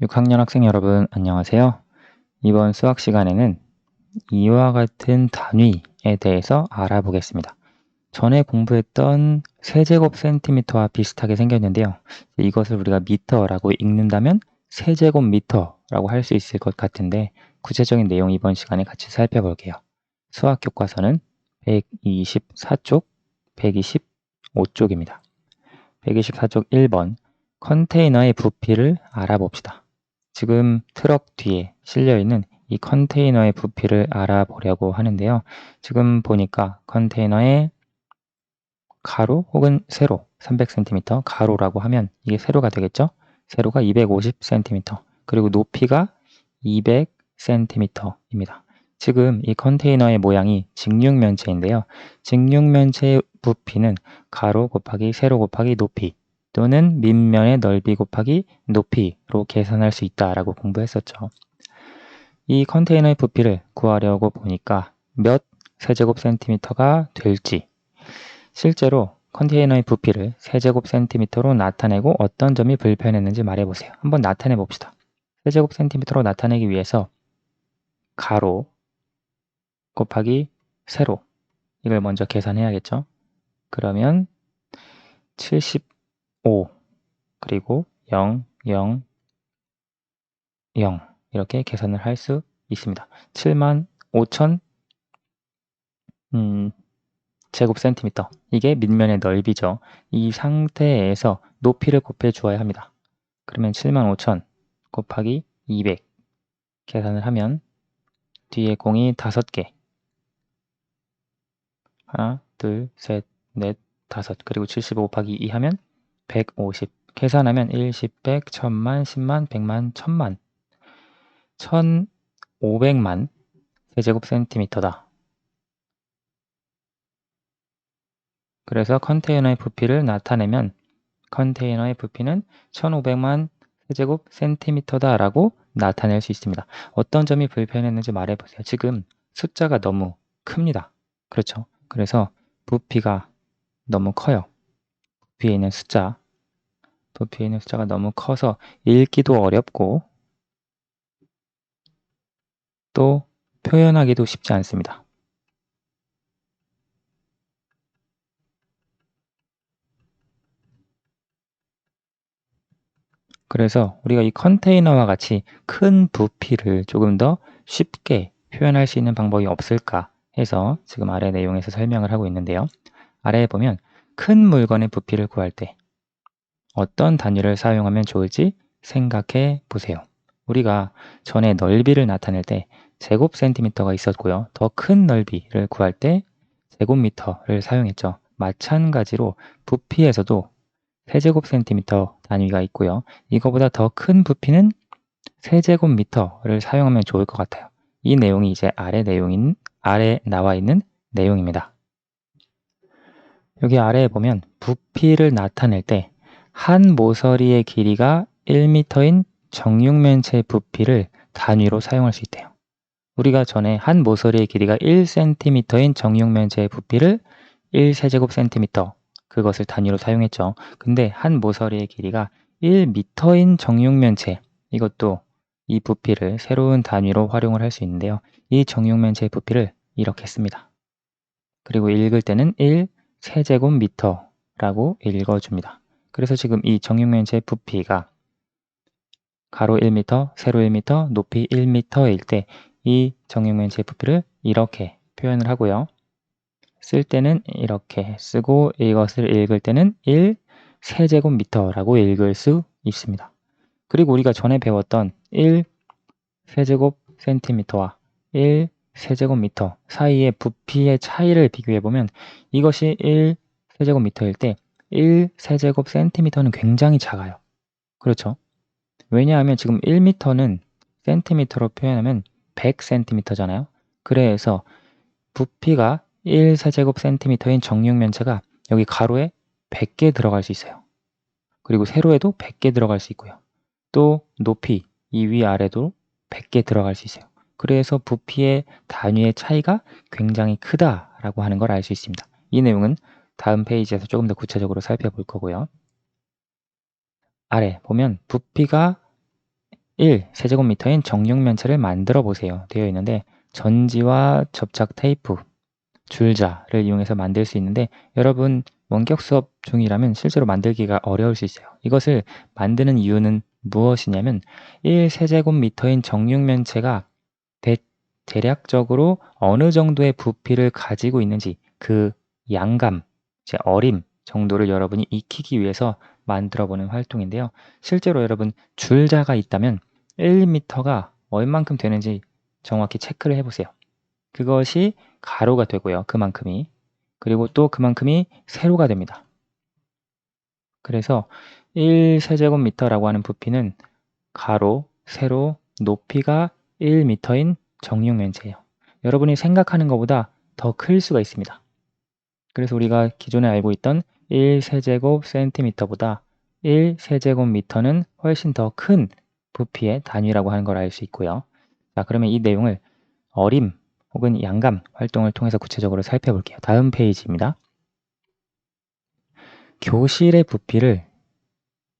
6학년 학생 여러분, 안녕하세요. 이번 수학 시간에는 이와 같은 단위에 대해서 알아보겠습니다. 전에 공부했던 세제곱 센티미터와 비슷하게 생겼는데요. 이것을 우리가 미터라고 읽는다면 세제곱 미터라고 할 수 있을 것 같은데 구체적인 내용 이번 시간에 같이 살펴볼게요. 수학 교과서는 124쪽, 125쪽입니다. 124쪽 1번 컨테이너의 부피를 알아봅시다. 지금 트럭 뒤에 실려있는 이 컨테이너의 부피를 알아보려고 하는데요. 지금 보니까 컨테이너의 가로 혹은 세로 300cm 가로라고 하면 이게 세로가 되겠죠? 세로가 250cm 그리고 높이가 200cm입니다. 지금 이 컨테이너의 모양이 직육면체인데요. 직육면체의 부피는 가로 곱하기 세로 곱하기 높이 또는 밑면의 넓이 곱하기 높이로 계산할 수 있다라고 공부했었죠. 이 컨테이너의 부피를 구하려고 보니까 몇 세제곱 센티미터가 될지 실제로 컨테이너의 부피를 세제곱 센티미터로 나타내고 어떤 점이 불편했는지 말해보세요. 한번 나타내 봅시다. 세제곱 센티미터로 나타내기 위해서 가로 곱하기 세로 이걸 먼저 계산해야겠죠. 그러면 75 그리고 0, 0, 0 이렇게 계산을 할 수 있습니다. 75,000 제곱 센티미터 이게 밑면의 넓이죠. 이 상태에서 높이를 곱해 주어야 합니다. 그러면 75,000 곱하기 200 계산을 하면 뒤에 공이 5개 하나, 둘, 셋, 넷, 다섯 그리고 75 곱하기 2 하면 150 계산하면 1, 10, 100, 1000만, 10만, 100만, 1000만 1500만 세제곱 센티미터다. 그래서 컨테이너의 부피를 나타내면 컨테이너의 부피는 1500만 세제곱 센티미터다 라고 나타낼 수 있습니다. 어떤 점이 불편했는지 말해보세요. 지금 숫자가 너무 큽니다. 그렇죠? 그래서 부피가 너무 커요. 부피에 있는 숫자가 너무 커서 읽기도 어렵고 또 표현하기도 쉽지 않습니다. 그래서 우리가 이 컨테이너와 같이 큰 부피를 조금 더 쉽게 표현할 수 있는 방법이 없을까 해서 지금 아래 내용에서 설명을 하고 있는데요. 아래에 보면 큰 물건의 부피를 구할 때 어떤 단위를 사용하면 좋을지 생각해 보세요. 우리가 전에 넓이를 나타낼 때 제곱 센티미터가 있었고요. 더 큰 넓이를 구할 때 제곱미터를 사용했죠. 마찬가지로 부피에서도 세제곱 센티미터 단위가 있고요. 이거보다 더 큰 부피는 세제곱미터를 사용하면 좋을 것 같아요. 이 내용이 이제 아래 나와 있는 내용입니다. 여기 아래에 보면 부피를 나타낼 때 한 모서리의 길이가 1m인 정육면체의 부피를 단위로 사용할 수 있대요. 우리가 전에 한 모서리의 길이가 1cm인 정육면체의 부피를 1세제곱센티미터 그것을 단위로 사용했죠. 근데 한 모서리의 길이가 1m인 정육면체 이것도 이 부피를 새로운 단위로 활용을 할 수 있는데요. 이 정육면체의 부피를 이렇게 씁니다. 그리고 읽을 때는 1세제곱미터라고 읽어줍니다. 그래서 지금 이 정육면체의 부피가 가로 1m, 세로 1m, 높이 1m일 때 이 정육면체의 부피를 이렇게 표현을 하고요. 쓸 때는 이렇게 쓰고 이것을 읽을 때는 1세제곱미터라고 읽을 수 있습니다. 그리고 우리가 전에 배웠던 1세제곱센티미터와 1세제곱미터 사이의 부피의 차이를 비교해보면 이것이 1세제곱미터일 때 1세제곱센티미터는 굉장히 작아요. 그렇죠? 왜냐하면 지금 1m는 센티미터로 표현하면 100cm잖아요. 그래서 부피가 1세제곱센티미터인 정육면체가 여기 가로에 100개 들어갈 수 있어요. 그리고 세로에도 100개 들어갈 수 있고요. 또 높이, 이 위아래도 100개 들어갈 수 있어요. 그래서 부피의 단위의 차이가 굉장히 크다라고 하는 걸 알 수 있습니다. 이 내용은 다음 페이지에서 조금 더 구체적으로 살펴볼 거고요. 아래 보면 부피가 1 세제곱미터인 정육면체를 만들어 보세요 되어 있는데 전지와 접착 테이프, 줄자를 이용해서 만들 수 있는데 여러분 원격 수업 중이라면 실제로 만들기가 어려울 수 있어요. 이것을 만드는 이유는 무엇이냐면 1 세제곱미터인 정육면체가 대략적으로 어느 정도의 부피를 가지고 있는지 그 양감, 어림 정도를 여러분이 익히기 위해서 만들어 보는 활동인데요. 실제로 여러분 줄자가 있다면 1m가 얼만큼 되는지 정확히 체크를 해 보세요. 그것이 가로가 되고요. 그만큼이. 그리고 또 그만큼이 세로가 됩니다. 그래서 1 세제곱미터라고 하는 부피는 가로, 세로, 높이가 1m인 정육면체예요. 여러분이 생각하는 것보다 더 클 수가 있습니다. 그래서 우리가 기존에 알고 있던 1 세제곱 센티미터보다 1 세제곱미터는 훨씬 더 큰 부피의 단위라고 하는 걸 알 수 있고요. 자, 그러면 이 내용을 어림 혹은 양감 활동을 통해서 구체적으로 살펴볼게요. 다음 페이지입니다. 교실의 부피를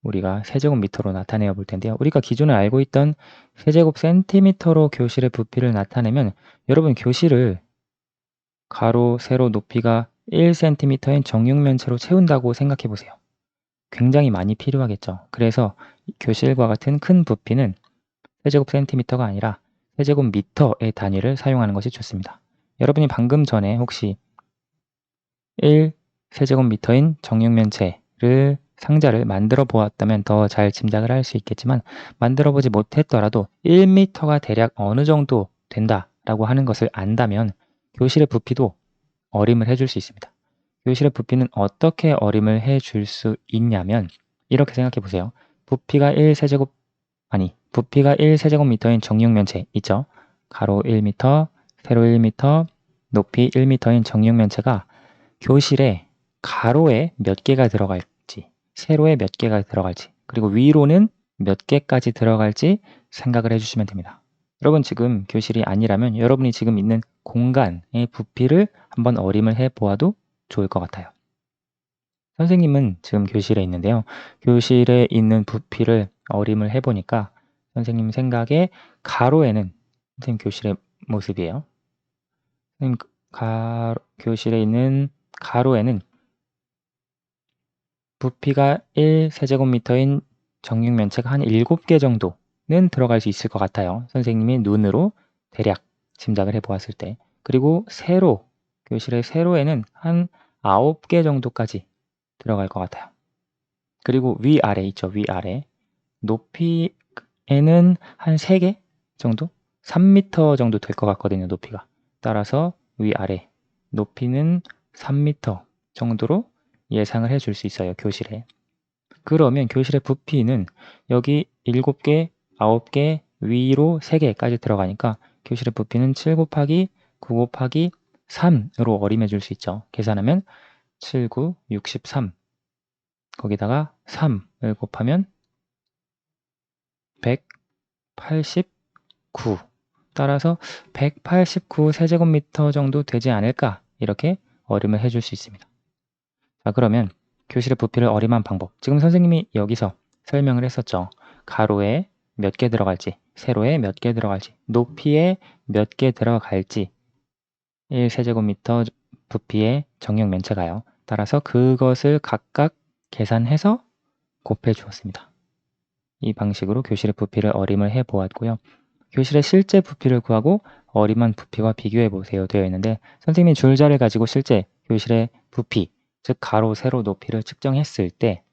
우리가 세제곱미터로 나타내어 볼 텐데요. 우리가 기존에 알고 있던 세제곱 센티미터로 교실의 부피를 나타내면 여러분 교실을 가로, 세로, 높이가 1cm인 정육면체로 채운다고 생각해 보세요. 굉장히 많이 필요하겠죠. 그래서 교실과 같은 큰 부피는 세제곱 센티미터가 아니라 세제곱 미터의 단위를 사용하는 것이 좋습니다. 여러분이 방금 전에 혹시 1 세제곱미터인 정육면체를 상자를 만들어 보았다면 더 잘 짐작을 할 수 있겠지만 만들어 보지 못했더라도 1m가 대략 어느 정도 된다라고 하는 것을 안다면 교실의 부피도 어림을 해줄 수 있습니다. 교실의 부피는 어떻게 어림을 해줄 수 있냐면 이렇게 생각해 보세요. 부피가 1 세제곱미터인 정육면체 있죠? 가로 1m, 세로 1m, 높이 1m인 정육면체가 교실에 가로에 몇 개가 들어갈지, 세로에 몇 개가 들어갈지, 그리고 위로는 몇 개까지 들어갈지 생각을 해주시면 됩니다. 여러분 지금 교실이 아니라면 여러분이 지금 있는 공간의 부피를 한번 어림을 해보아도 좋을 것 같아요. 선생님은 지금 교실에 있는데요. 교실에 있는 부피를 어림을 해보니까 선생님 생각에 가로에는 선생님 교실의 모습이에요. 선생님 교실에 있는 가로에는 부피가 1 세제곱미터인 정육면체가 한 7개 정도는 들어갈 수 있을 것 같아요. 선생님이 눈으로 대략 짐작을 해보았을 때. 그리고 세로, 교실의 세로에는 한 9개 정도까지 들어갈 것 같아요. 그리고 위아래 있죠. 위아래. 높이에는 한 3개 정도? 3m 정도 될 것 같거든요. 높이가. 따라서 위아래 높이는 3m 정도로 예상을 해줄 수 있어요. 교실에. 그러면 교실의 부피는 여기 7개, 9개, 위로 3개까지 들어가니까 교실의 부피는 7 곱하기 9 곱하기 3으로 어림해 줄 수 있죠. 계산하면 7, 9, 63 거기다가 3을 곱하면 189 따라서 189 세제곱미터 정도 되지 않을까 이렇게 어림을 해줄 수 있습니다. 자, 그러면 교실의 부피를 어림한 방법. 지금 선생님이 여기서 설명을 했었죠. 가로에 몇 개 들어갈지, 세로에 몇 개 들어갈지, 높이에 몇 개 들어갈지 1 세제곱미터 부피의 정육면체가요. 따라서 그것을 각각 계산해서 곱해 주었습니다. 이 방식으로 교실의 부피를 어림을 해 보았고요. 교실의 실제 부피를 구하고 어림한 부피와 비교해 보세요 되어 있는데 선생님이 줄자를 가지고 실제 교실의 부피, 즉 가로, 세로 높이를 측정했을 때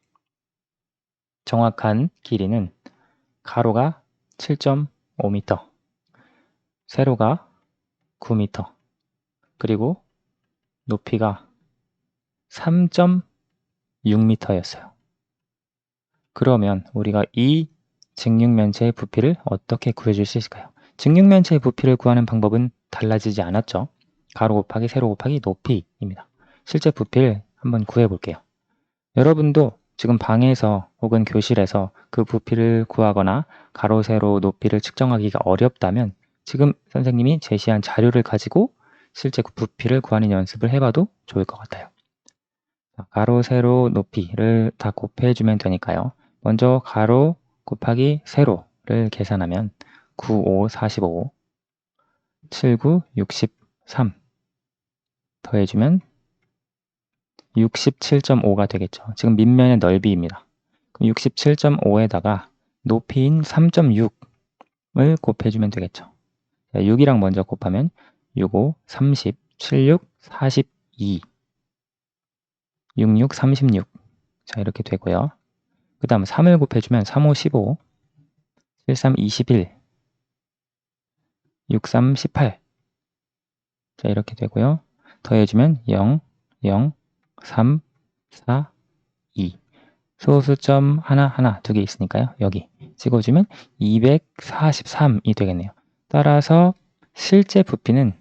정확한 길이는 가로가 7.5m, 세로가 9m, 그리고 높이가 3.6m였어요. 그러면 우리가 이 직육면체의 부피를 어떻게 구해줄 수 있을까요? 직육면체의 부피를 구하는 방법은 달라지지 않았죠. 가로 곱하기 세로 곱하기 높이입니다. 실제 부피를 한번 구해볼게요. 여러분도 지금 방에서 혹은 교실에서 그 부피를 구하거나 가로, 세로, 높이를 측정하기가 어렵다면 지금 선생님이 제시한 자료를 가지고 실제 그 부피를 구하는 연습을 해봐도 좋을 것 같아요. 가로, 세로, 높이를 다 곱해주면 되니까요. 먼저 가로 곱하기 세로 를 계산하면 9, 5, 45, 7, 9, 63 더해주면 67.5가 되겠죠. 지금 밑면의 넓이입니다. 그럼 67.5에다가 높이인 3.6을 곱해주면 되겠죠. 6이랑 먼저 곱하면 6, 5, 30, 76, 42, 66, 36. 자, 이렇게 되고요. 그 다음 3을 곱해주면 3, 5, 15, 73, 21, 63, 18. 자, 이렇게 되고요. 더해주면 0, 0, 3, 4, 2. 소수점 하나, 하나, 두 개 있으니까요. 여기 찍어주면 243이 되겠네요. 따라서 실제 부피는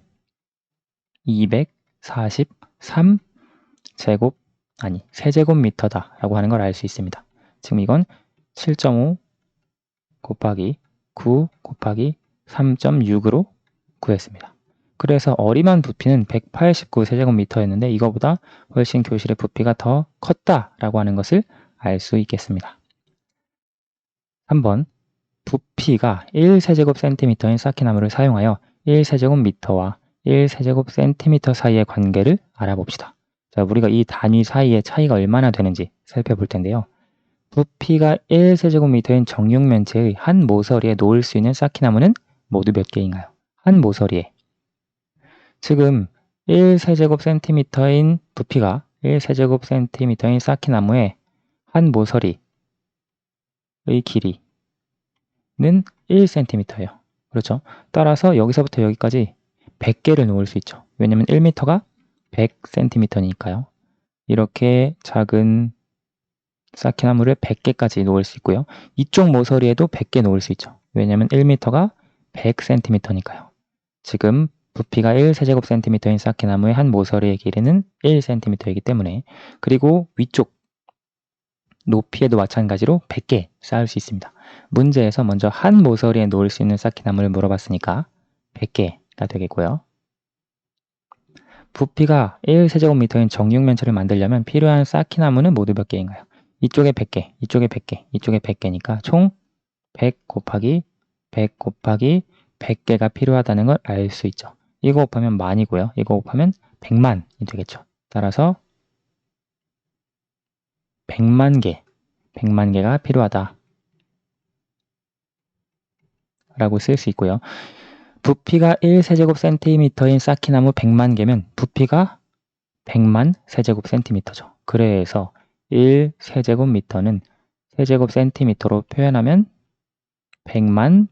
243 세제곱미터다 라고 하는 걸 알 수 있습니다. 지금 이건 7.5 곱하기 9 곱하기 3.6으로 구했습니다. 그래서 어림한 부피는 189 세제곱미터였는데 이거보다 훨씬 교실의 부피가 더 컸다라고 하는 것을 알 수 있겠습니다. 3번 부피가 1세제곱센티미터인 쌓기나무를 사용하여 1세제곱미터와 1세제곱센티미터 사이의 관계를 알아봅시다. 자, 우리가 이 단위 사이의 차이가 얼마나 되는지 살펴볼 텐데요. 부피가 1세제곱미터인 정육면체의 한 모서리에 놓을 수 있는 쌓기나무는 모두 몇 개인가요? 한 모서리에. 지금 1세제곱센티미터인 부피가 1세제곱센티미터인 쌓기나무의 한 모서리의 길이는 1cm예요. 그렇죠? 따라서 여기서부터 여기까지 100개를 놓을 수 있죠. 왜냐면 1m가 100cm니까요. 이렇게 작은 쌓기나무를 100개까지 놓을 수 있고요. 이쪽 모서리에도 100개 놓을 수 있죠. 왜냐면 1m가 100cm니까요. 지금 부피가 1세제곱센티미터인 쌓기나무의 한 모서리의 길이는 1cm이기 때문에 그리고 위쪽 높이에도 마찬가지로 100개 쌓을 수 있습니다. 문제에서 먼저 한 모서리에 놓을 수 있는 쌓기나무를 물어봤으니까 100개가 되겠고요. 부피가 1세제곱미터인 정육면체를 만들려면 필요한 쌓기나무는 모두 몇 개인가요? 이쪽에 100개, 이쪽에 100개, 이쪽에 100개니까 총 100 곱하기 100 곱하기 100개가 필요하다는 걸 알 수 있죠. 이거 곱하면 만이고요. 이거 곱하면 100만이 되겠죠. 따라서 100만 개가 필요하다 라고 쓸 수 있고요. 부피가 1세제곱센티미터인 쌓기나무 100만 개면 부피가 100만 세제곱센티미터죠. 그래서 1세제곱미터는 세제곱센티미터로 표현하면 100만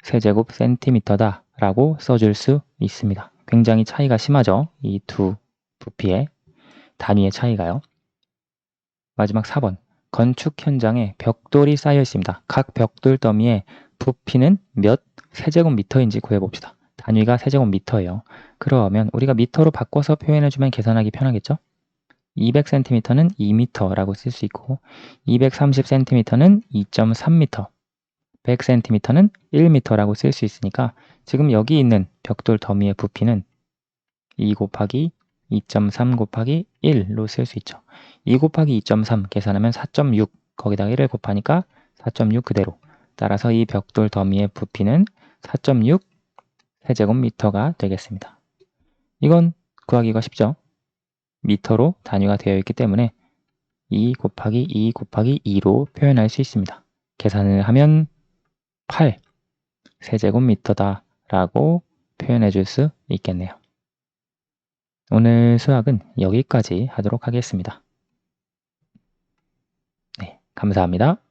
세제곱센티미터다 라고 써줄 수 있습니다. 굉장히 차이가 심하죠. 이 두 부피의 단위의 차이가요. 마지막 4번. 건축 현장에 벽돌이 쌓여 있습니다. 각 벽돌 더미의 부피는 몇 세제곱미터인지 구해봅시다. 단위가 세제곱미터예요. 그러면 우리가 미터로 바꿔서 표현해주면 계산하기 편하겠죠? 200cm는 2m라고 쓸 수 있고 230cm는 2.3m, 100cm는 1m라고 쓸 수 있으니까 지금 여기 있는 벽돌 더미의 부피는 2 곱하기 2.3 곱하기 1로 쓸 수 있죠. 2 곱하기 2.3 계산하면 4.6 거기다가 1을 곱하니까 4.6 그대로. 따라서 이 벽돌 더미의 부피는 4.6 세제곱미터가 되겠습니다. 이건 구하기가 쉽죠. 미터로 단위가 되어 있기 때문에 2 곱하기 2 곱하기 2로 표현할 수 있습니다. 계산을 하면 8 세제곱미터다 라고 표현해 줄 수 있겠네요. 오늘 수학은 여기까지 하도록 하겠습니다. 네, 감사합니다.